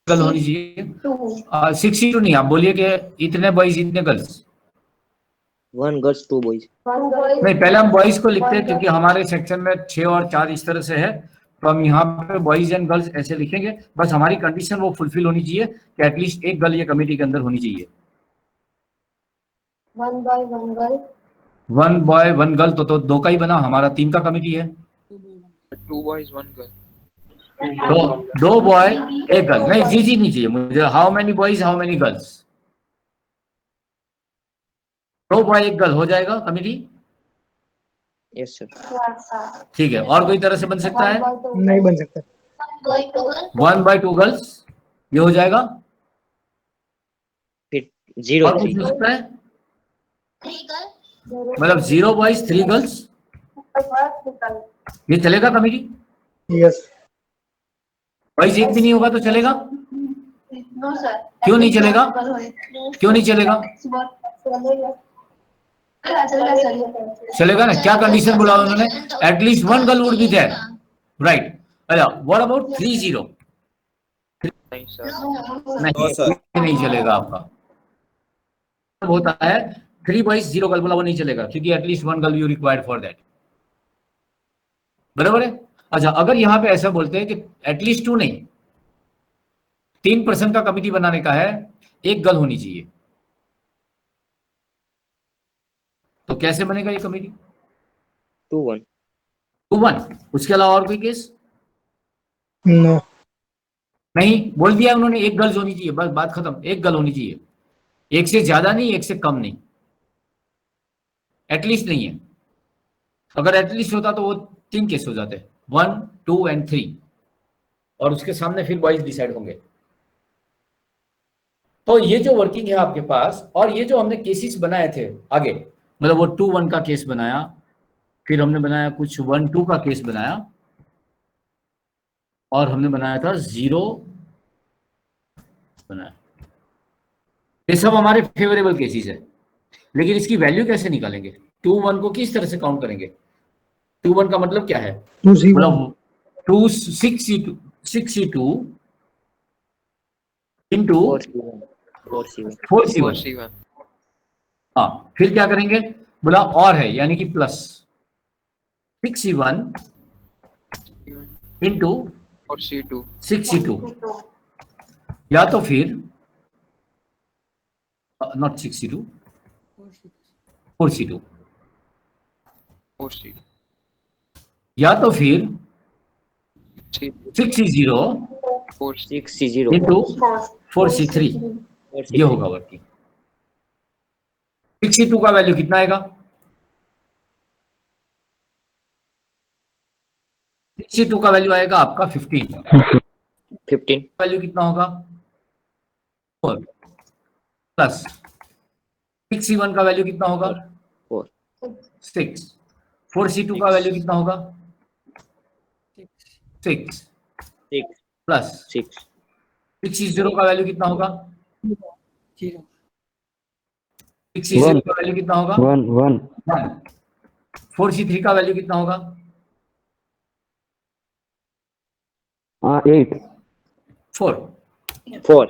कल होनी चाहिए 62 नहीं, आप बोलिए कि इतने बॉयज इतने गर्ल्स। 1 girls 2 boys. नहीं, पहले हम बॉयज को लिखते हैं क्योंकि हमारे सेक्शन में 6 और 4 इस तरह से है, तो हम यहाँ पे बॉयज एंड गर्ल्स ऐसे लिखेंगे। बस हमारी कंडीशन वो फुलफिल होनी चाहिए कि एटलीस्ट एक गर्ल ये कमेटी के अंदर होनी चाहिए। 1 boy 1 girl 1 बॉय 1 गर्ल, तो 2 का ही बना, हमारा 3 का कमेटी है। 2 boys 1 girl. तो 2 बॉय 1 गर्ल, नहीं जी नहीं चाहिए मुझे। How many boys how many girls? 2 boy 1 girl हो जाएगा कमेटी। Yes sir. ठीक है, और कोई तरह से बन सकता है? नहीं बन सकता। 1 बाय 2 गर्ल्स ये हो जाएगा। फिर 0 और कुछ 3. हो सकता है, मतलब 0 बॉयज 3 गर्ल्स ये चलेगा कमेटी। यस। बॉयज एक भी नहीं होगा तो चलेगा? No sir. क्यों नहीं चलेगा? क्यों नहीं चलेगा? चलेगा ना, क्या कंडीशन बोला उन्होंने? At least 1 girl would be there, right. अच्छा, व्हाट अबाउट 3-0? नहीं सर. नहीं, सर. नहीं चलेगा आपका। होता है 3 बॉयज 0 गर्ल, बोला वो नहीं चलेगा क्योंकि at least 1 girl you required for that, बराबर है। अच्छा, अगर यहां पे ऐसा बोलते हैं कि एटलीस्ट 2 नहीं, 3% का कमिटी बनाने का है, 1 गर्ल होनी चाहिए, तो कैसे बनेगा ये कमिटी? 2-1. 2-1, उसके अलावा और कोई केस नो। नहीं? बोल दिया उन्होंने 1 गर्ल्स होनी चाहिए, बस बात खत्म। 1 गर्ल होनी चाहिए, 1 से ज्यादा नहीं, 1 से कम नहीं, एटलीस्ट नहीं है। अगर एटलीस्ट होता तो वो 3 केस हो जाते, 1, 2 एंड 3, और उसके सामने फिर बॉयज डिसाइड होंगे। तो ये जो वर्किंग है आपके पास, और ये जो हमने केसेस बनाए थे आगे, मतलब वो 2-1 का केस बनाया, फिर हमने बनाया कुछ 1-2 का केस बनाया, और हमने बनाया था 0 बनाया। ये सब हमारे फेवरेबल केसेस है, लेकिन इसकी वैल्यू कैसे निकालेंगे? 2-1 को किस तरह से काउंट करेंगे? 2-1 का मतलब क्या है? 2C1 मतलब 6C2 into 4C1. 4C1। 4C1. हाँ, फिर क्या करेंगे? बोला और है, यानी कि plus 6C1 into 4C2. 6C2, या तो फिर नॉट 6C2, 4C2, 4C. या तो फिर 6C0 6 C0. इंटू 4C3, ये होगा वर्किंग। 6C2 का वैल्यू कितना आएगा? 6C2 का वैल्यू आएगा आपका 15। 15. वैल्यू कितना होगा? 4 प्लस 6C1 का वैल्यू कितना होगा? 4. 6। 4C2 का वैल्यू कितना होगा? 6 6. प्लस 6. 6C0 का वैल्यू कितना होगा? 0 6C0 का वैल्यू कितना होगा? 1। 4C3 का वैल्यू कितना होगा? 8. 4। 4.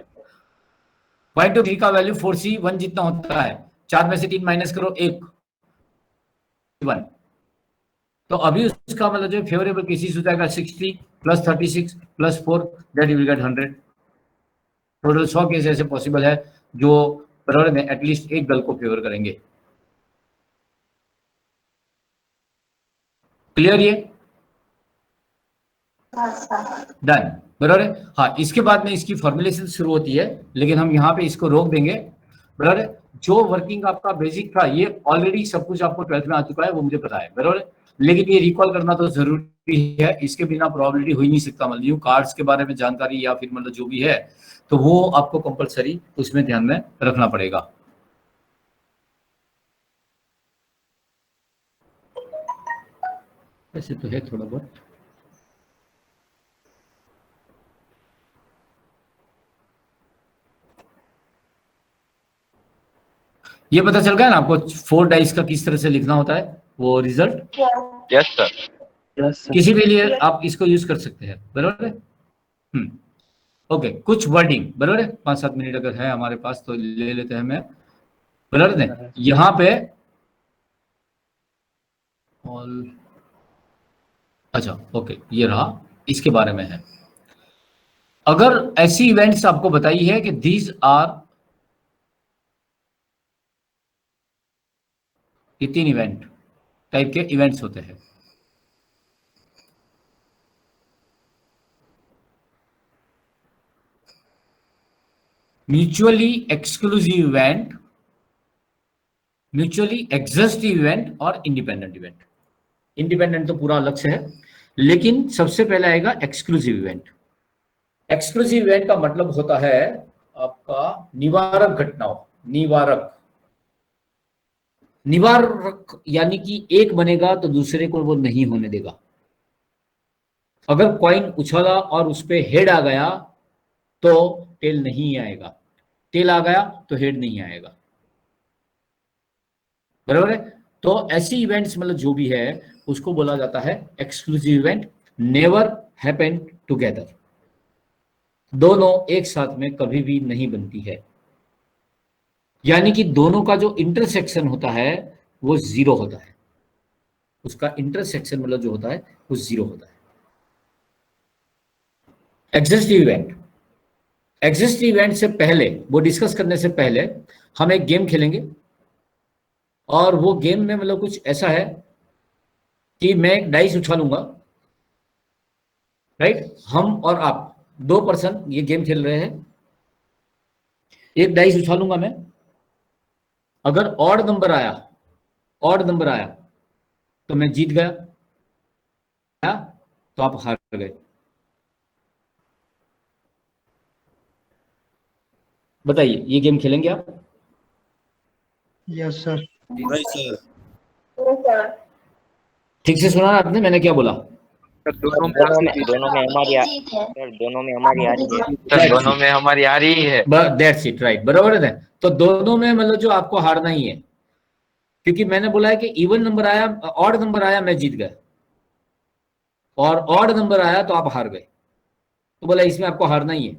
पॉइंट ऑफ 3 का वैल्यू 4C1 जितना होता है, 4 में से 3 माइनस करो, 1 1। तो अभी उसका मतलब जो फेवरेबल केसेस हो जाएगा 60 plus 36 plus 4, that you will get 100। Total 100 case ऐसे पॉसिबल है जो बराबर में एटलीस्ट एक गर्ल को फेवर करेंगे। क्लियर ये? डन, बराबर है। हाँ, इसके बाद में इसकी फॉर्मुलेशन शुरू होती है, लेकिन हम यहाँ पे इसको रोक देंगे, बराबर है। जो वर्किंग आपका बेसिक था ये ऑलरेडी सब कुछ आपको 12th में आ चुका है, वो मुझे पता है, बराबर है। लेकिन ये रिकॉल करना तो जरूरी है, इसके बिना प्रोबेबिलिटी हो ही नहीं सकता। मतलब न्यू कार्ड्स के बारे में जानकारी या फिर मतलब जो भी है, तो वो आपको कंपलसरी उसमें ध्यान में रखना पड़ेगा। ऐसे तो है थोड़ा बहुत। ये पता चल गया ना आपको 4 डाइस का किस तरह से लिखना होता है वो result? Yes, sir. Yes, sir. किसी भी लिए आप इसको यूज कर सकते हैं, बराबर है। ओके, कुछ वर्डिंग बराबर है, 5-7 मिनट अगर है हमारे पास तो ले लेते हैं मैं, बराबर है। यहाँ पे ऑल, अच्छा ओके, ये रहा, इसके बारे में है। अगर ऐसी इवेंट्स आपको बताई है कि दीज आर, ये 3 इवेंट टाइप के इवेंट्स होते हैं। Mutually exclusive event, mutually exhaustive event और इंडिपेंडेंट इवेंट। इंडिपेंडेंट तो पूरा अलग से है, लेकिन सबसे पहले आएगा एक्सक्लूसिव इवेंट। एक्सक्लूसिव इवेंट का मतलब होता है आपका निवारक घटनाओं, निवारक यानी कि एक बनेगा तो दूसरे को वो नहीं होने देगा। अगर कॉइन उछला और उस पे हेड आ गया तो टेल नहीं आएगा, टेल आ गया तो हेड नहीं आएगा, बराबर है। तो ऐसी इवेंट्स मतलब जो भी है उसको बोला जाता है exclusive event. Never happen together, दोनों एक साथ में कभी भी नहीं बनती है, यानी कि दोनों का जो इंटरसेक्शन होता है वो 0 होता है, उसका इंटरसेक्शन मतलब जो होता है वो 0 होता है। एग्जिस्टिव इवेंट, एग्जिस्टिव इवेंट से पहले, वो डिस्कस करने से पहले हम एक गेम खेलेंगे, और वो गेम में मतलब कुछ ऐसा है कि मैं एक डाइस उछालूंगा, राइट, हम और आप 2 पर्सन ये गेम खेल रहे हैं। एक डाइस उछालूंगा मैं, अगर ऑड नंबर आया तो मैं जीत गया, तो आप हार गए। बताइए, ये गेम खेलेंगे आप? Yes sir. ठीक से सुना ना आपने मैंने क्या बोला? सर दोनों में हमारी सर दोनों में हमारी आ रही है। सर दोनों में हमारी आ रही है। दैट्स इट, राइट, बराबर है। तो दोनों में मतलब जो आपको हारना ही है, क्योंकि मैंने बोला है कि इवन नंबर आया, ऑड नंबर आया मैं जीत गया, और ऑड नंबर आया तो आप हार गए, तो बोला इसमें आपको हारना ही है,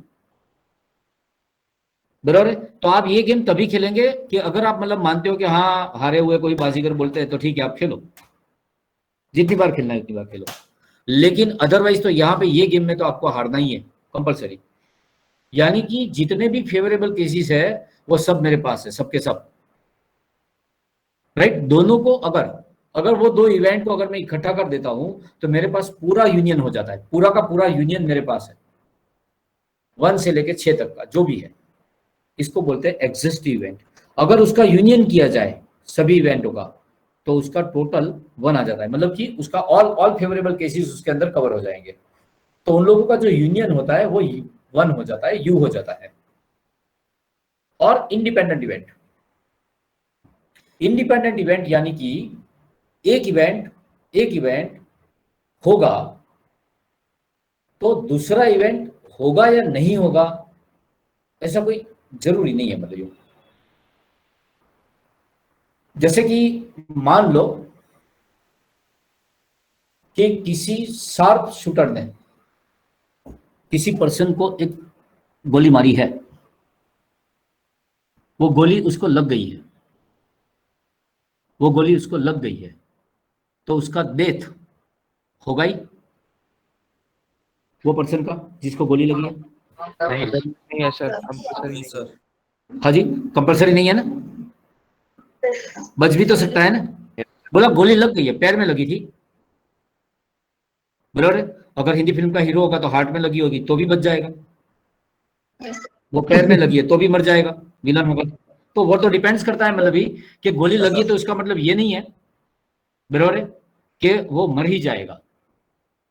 बराबर है। तो आप ये गेम तभी खेलेंगे कि अगर आप मतलब मानते हो कि हाँ हारे हुए कोई बाजीगर बोलते हैं तो ठीक है आप खेलो, जितनी बार खेलना है उतनी बार खेलो, लेकिन अदरवाइज तो यहाँ पे ये गेम में तो आपको हारना ही है कंपलसरी। यानी कि जितने भी फेवरेबल केसेस है वो सब मेरे पास है, सबके सब, राइट। दोनों को अगर वो 2 इवेंट को अगर मैं इकट्ठा कर देता हूं तो मेरे पास पूरा यूनियन हो जाता है, पूरा का पूरा यूनियन मेरे पास है, 1 से लेके 6 तक का जो भी है, इसको बोलते हैं एग्जिस्टिव इवेंट। अगर उसका यूनियन किया जाए सभी इवेंटों का तो उसका टोटल 1 आ जाता है, मतलब कि उसका ऑल फेवरेबल केसेस उसके अंदर कवर हो जाएंगे, तो उन लोगों का जो यूनियन होता है वो 1 हो जाता है, यू हो जाता है। और इंडिपेंडेंट इवेंट यानी कि एक इवेंट होगा तो दूसरा इवेंट होगा या नहीं होगा ऐसा कोई जरूरी नहीं है। मतलब जैसे कि मान लो कि किसी शार्प शूटर ने किसी पर्सन को एक गोली मारी है, वो गोली उसको लग गई है, तो उसका डेथ होगा ही वो पर्सन का जिसको गोली लगी है? नहीं है सर, कंपल्सरी सर। हाँ जी, कंपलसरी नहीं है ना, बच भी तो सकता है ना। बोला गोली लग गई है, पैर में लगी थी, बराबर है। अगर हिंदी फिल्म का हीरो होगा तो हार्ट में लगी होगी तो भी बच जाएगा, वो पैर में लगी है तो भी मर जाएगा, विलन होगा। तो वो तो डिपेंड्स करता है, मतलब ही कि गोली लगी तो इसका मतलब ये नहीं है, बराबर है, कि वो मर ही जाएगा।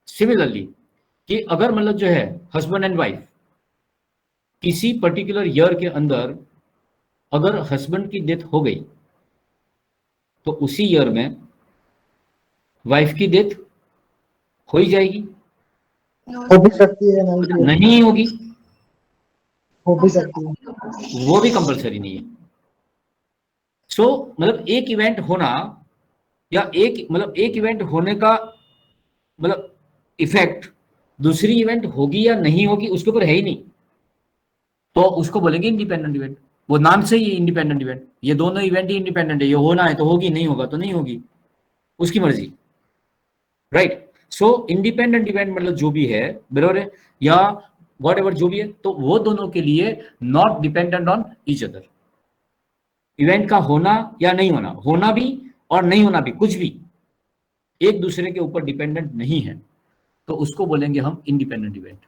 सिमिलरली कि अगर मतलब जो है हस्बैंड एंड वाइफ किसी पर्टिकुलर ईयर के अंदर अगर हस्बैंड की डेथ हो गई तो उसी ईयर में वाइफ की डेथ हो ही जाएगी, हो भी सकती है, नहीं होगी, हो भी सकती है। वो भी कंपलसरी नहीं है। सो मतलब एक इवेंट होना या एक इवेंट होने का मतलब इफेक्ट दूसरी इवेंट होगी या नहीं होगी उसके ऊपर है ही नहीं, तो उसको बोलेंगे इंडिपेंडेंट इवेंट। वो नाम से ही इंडिपेंडेंट इवेंट, ये दोनों इवेंट ही इंडिपेंडेंट है, ये होना है तो होगी, नहीं होगा तो नहीं होगी, उसकी मर्जी, राइट। सो इंडिपेंडेंट इवेंट मतलब जो भी है, बराबर है, या व्हाटएवर जो भी है, तो वो दोनों के लिए not dependent on each other. Event का होना या नहीं होना, होना भी और नहीं होना भी, कुछ भी एक दूसरे के ऊपर डिपेंडेंट नहीं है, तो उसको बोलेंगे हम इंडिपेंडेंट इवेंट।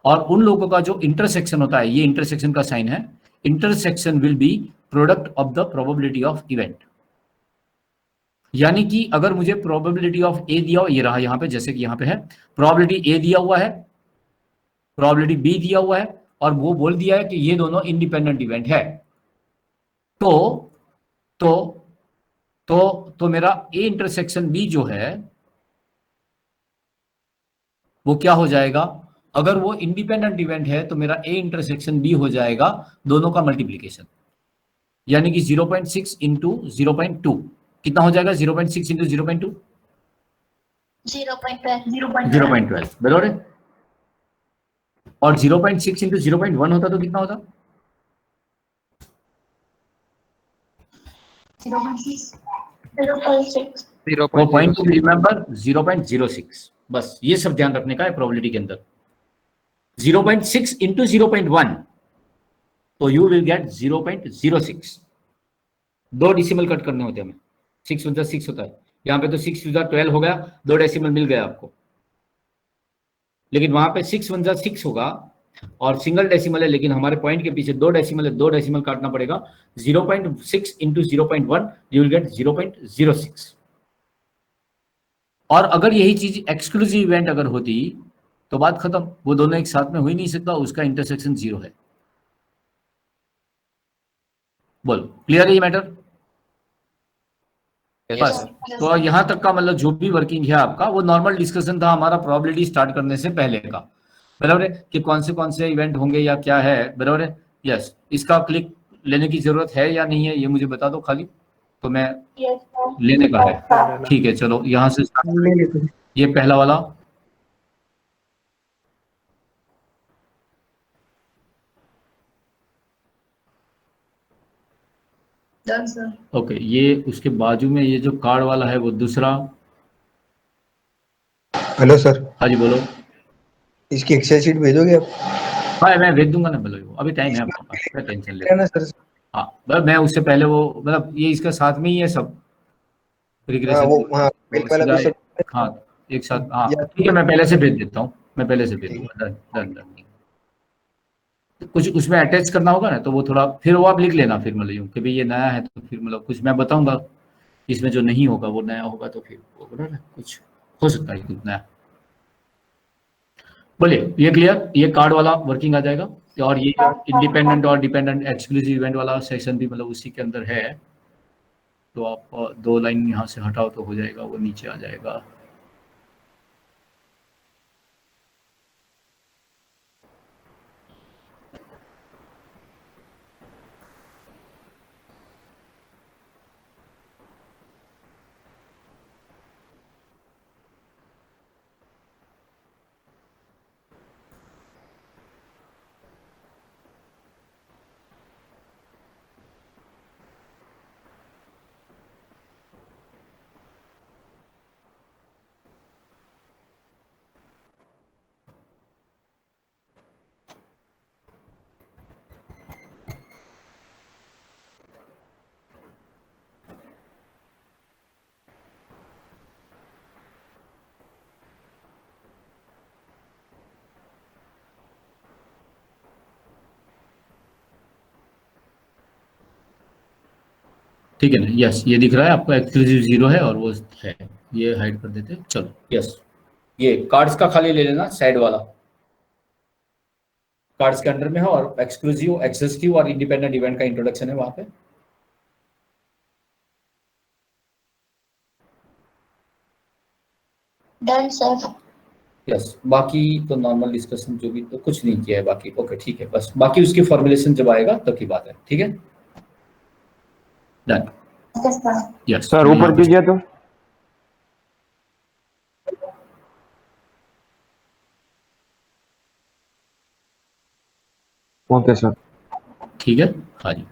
और उन लोगों का जो इंटरसेक्शन होता है, ये इंटरसेक्शन का साइन है, intersection will be product of the probability of event. यानी कि अगर मुझे प्रोबेबिलिटी ऑफ ए दिया हो, ये रहा यहां पे, जैसे कि यहां पे है प्रोबेबिलिटी ए दिया हुआ है, प्रोबेबिलिटी बी दिया हुआ है, और वो बोल दिया है कि ये दोनों इंडिपेंडेंट इवेंट है, तो तो तो मेरा ए इंटरसेक्शन बी जो है वो क्या हो जाएगा, अगर वो इंडिपेंडेंट इवेंट है तो मेरा ए इंटरसेक्शन बी हो जाएगा दोनों का मल्टीप्लीकेशन, यानी कि 0.6 इंटू 0.2 कितना हो जाएगा, 0.6 इंटू 0.2 0.12, बराबर है। और 0.6 इंटू 0.1 होता तो कितना होता, 0.6 वो पॉइंट टू रिमेंबर 0.06, बस ये सब ध्यान रखने का है प्रोबेबिलिटी के अंदर। 0.6 इंटू 0.1 तो you will get 0.06, 2 decimal cut करने होते हैं हमें, 6 × 6 होता है, यहाँ पे तो 6 × 12 हो गया, 2 डेसिमल मिल गया आपको, लेकिन वहां पे 6 × 6 होगा और सिंगल डेसिमल है, लेकिन हमारे पॉइंट के पीछे 2 डेसिमल है, 2 डेसिमल काटना पड़ेगा, 0.6 इंटू 0.1 यू विल गेट 0.06। और अगर यही चीज एक्सक्लूसिव इवेंट अगर होती तो बात खत्म, वो दोनों एक साथ में हो ही नहीं सकता, उसका इंटरसेक्शन 0 है। बोलो क्लियर है ये मैटर? बस, तो यहां तक का मतलब जो भी वर्किंग है आपका वो नॉर्मल डिस्कशन था हमारा प्रोबेबिलिटी स्टार्ट करने से पहले का, बराबर है, कि कौन से इवेंट होंगे या क्या है, बराबर है। यस, इसका क्लिक लेने की जरूरत है या नहीं है ये मुझे बता दो खाली, तो मैं लेने का है, ठीक है। चलो यहां से ले लेते हैं। ये पहला वाला, ओके, ये उसके बाजू में ये जो कार्ड वाला है वो दूसरा। हेलो सर, हाँ जी बोलो। इसकी एक्सेल शीट भेजोगे आप? हाँ मैं भेज दूंगा ना, बोलो, अभी टाइम है आपके पास, क्या टेंशन ले। है ना सर? हाँ बस मैं उससे पहले वो मतलब ये इसका साथ में ही है सब हाँ रिग्रेशन, वो हाँ पहले वाला भी सब। हाँ एक साथ, हाँ या- ठीक है, मैं पहले से भेज देता हूँ, मैं पहले से भेज दूंगा, डन डन डन। कुछ उसमें अटैच करना होगा ना, तो वो थोड़ा फिर वो आप लिख लेना, फिर मतलब यूँ कि भाई ये नया है, तो फिर मतलब कुछ मैं बताऊंगा, इसमें जो नहीं होगा वो नया होगा, तो फिर वो बना ना, कुछ हो सकता है कुछ नया। बोलिए, ये क्लियर, ये कार्ड वाला वर्किंग आ जाएगा, और ये इंडिपेंडेंट और डिपेंडेंट एक्सक्लूसिव इवेंट वाला सेक्शन भी मतलब उसी के अंदर है, तो आप 2 लाइन यहाँ से हटाओ तो हो जाएगा, वो नीचे आ जाएगा। ठीक है ना, यस ये दिख रहा है आपको, एक्सक्लूसिव 0 है और वो है, ये हाइड कर देते हैं। चलो यस, ये कार्ड्स का खाली ले लेना, साइड वाला कार्ड्स के अंडर में है, और एक्सक्लूसिव, एक्सेसिव और इंडिपेंडेंट इवेंट का इंट्रोडक्शन है वहां पे। Done sir. यस, बाकी तो नॉर्मल डिस्कशन जो भी, तो कुछ नहीं किया है बाकी, ओके ठीक है, बस बाकी उसकी फॉर्मुलेशन जब आएगा तब की बात है, ठीक है। Done. Okay sir. Yes sir ऊपर कीजिए तो। Okay sir. ठीक है, हाँ जी।